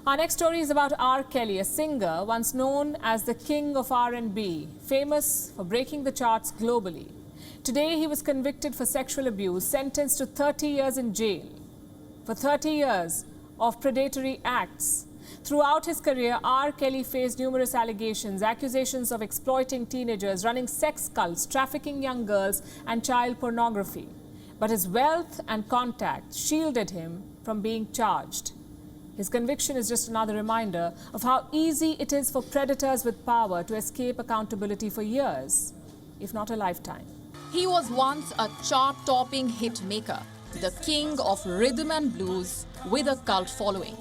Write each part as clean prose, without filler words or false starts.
Our next story is about R. Kelly, a singer once known as the king of R&B, famous for breaking the charts globally. Today, he was convicted for sexual abuse, sentenced to 30 years in jail. For 30 years of predatory acts. Throughout his career, R. Kelly faced numerous allegations, accusations of exploiting teenagers, running sex cults, trafficking young girls, and child pornography. But his wealth and contacts shielded him from being charged. His conviction is just another reminder of how easy it is for predators with power to escape accountability for years, if not a lifetime. He was once a chart-topping hit maker, the king of rhythm and blues with a cult following.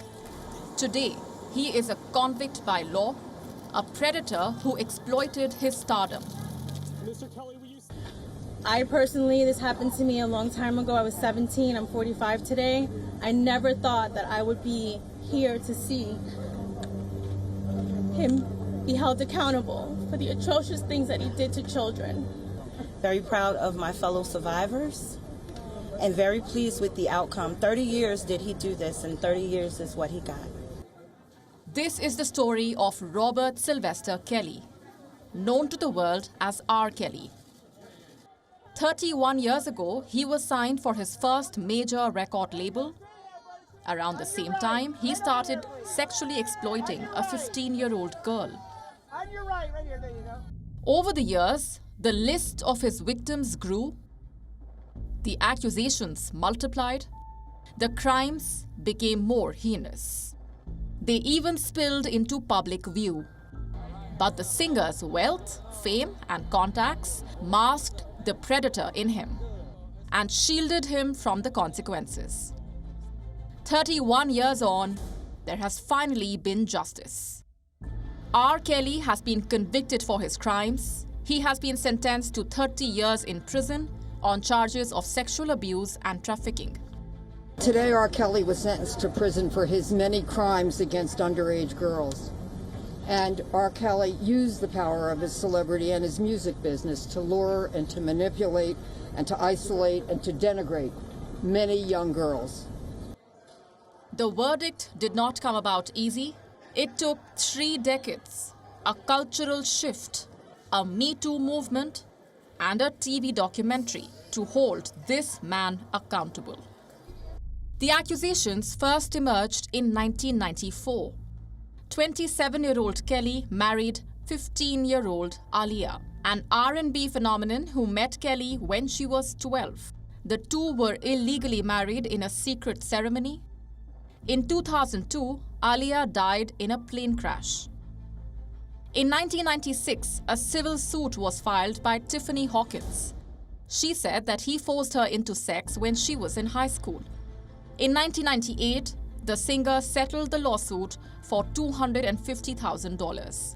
Today, he is a convict by law, a predator who exploited his stardom. I personally, this happened to me a long time ago. I was 17, I'm 45 today. I never thought that I would be here to see him be held accountable for the atrocious things that he did to children. Very proud of my fellow survivors and very pleased with the outcome. 30 years did he do this, and 30 years is what he got. This is the story of Robert Sylvester Kelly, known to the world as R. Kelly. 31 years ago, he was signed for his first major record label. Around the same time, he started sexually exploiting a 15-year-old girl. On your right here, there you go. Over the years, the list of his victims grew, the accusations multiplied, the crimes became more heinous. They even spilled into public view. But the singer's wealth, fame, and contacts masked the predator in him and shielded him from the consequences. 31 years on, there has finally been justice. R. Kelly has been convicted for his crimes. He has been sentenced to 30 years in prison on charges of sexual abuse and trafficking. Today, R. Kelly was sentenced to prison for his many crimes against underage girls. And R. Kelly used the power of his celebrity and his music business to lure and to manipulate and to isolate and to denigrate many young girls. The verdict did not come about easy. It took 3 decades, a cultural shift, a Me Too movement, and a TV documentary to hold this man accountable. The accusations first emerged in 1994. 27-year-old Kelly married 15-year-old Aaliyah, an R&B phenomenon who met Kelly when she was 12. The two were illegally married in a secret ceremony. In 2002, Aaliyah died in a plane crash. In 1996, a civil suit was filed by Tiffany Hawkins. She said that he forced her into sex when she was in high school. In 1998, the singer settled the lawsuit for $250,000.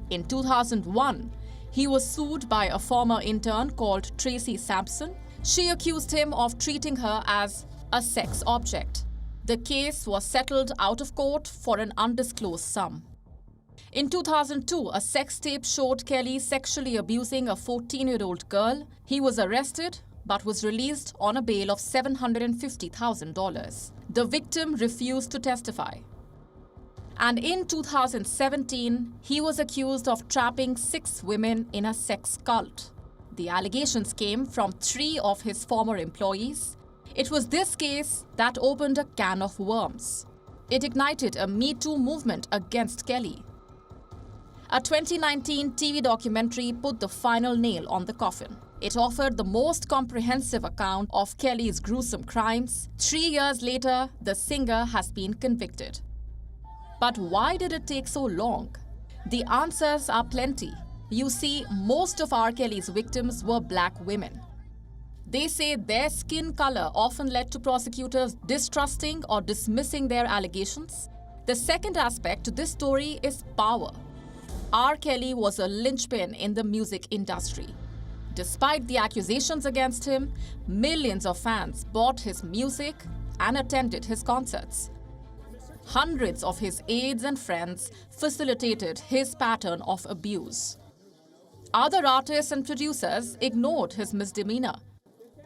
In 2001, he was sued by a former intern called Tracy Sampson. She accused him of treating her as a sex object. The case was settled out of court for an undisclosed sum. In 2002, a sex tape showed Kelly sexually abusing a 14-year-old girl. He was arrested but was released on a bail of $750,000. The victim refused to testify. And in 2017, he was accused of trapping 6 women in a sex cult. The allegations came from 3 of his former employees. It was this case that opened a can of worms. It ignited a Me Too movement against Kelly. A 2019 TV documentary put the final nail on the coffin. It offered the most comprehensive account of Kelly's gruesome crimes. 3 years later, the singer has been convicted. But why did it take so long? The answers are plenty. You see, most of R. Kelly's victims were black women. They say their skin color often led to prosecutors distrusting or dismissing their allegations. The second aspect to this story is power. R. Kelly was a linchpin in the music industry. Despite the accusations against him, millions of fans bought his music and attended his concerts. Hundreds of his aides and friends facilitated his pattern of abuse. Other artists and producers ignored his misdemeanor,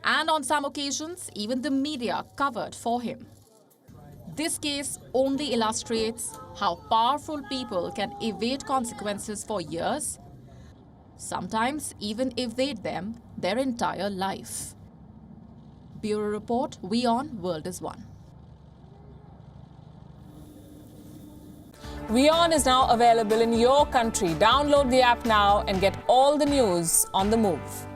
and on some occasions, even the media covered for him. This case only illustrates how powerful people can evade consequences for years, sometimes even evade them their entire life. Bureau Report, WION World is One. WION is now available in your country. Download the app now and get all the news on the move.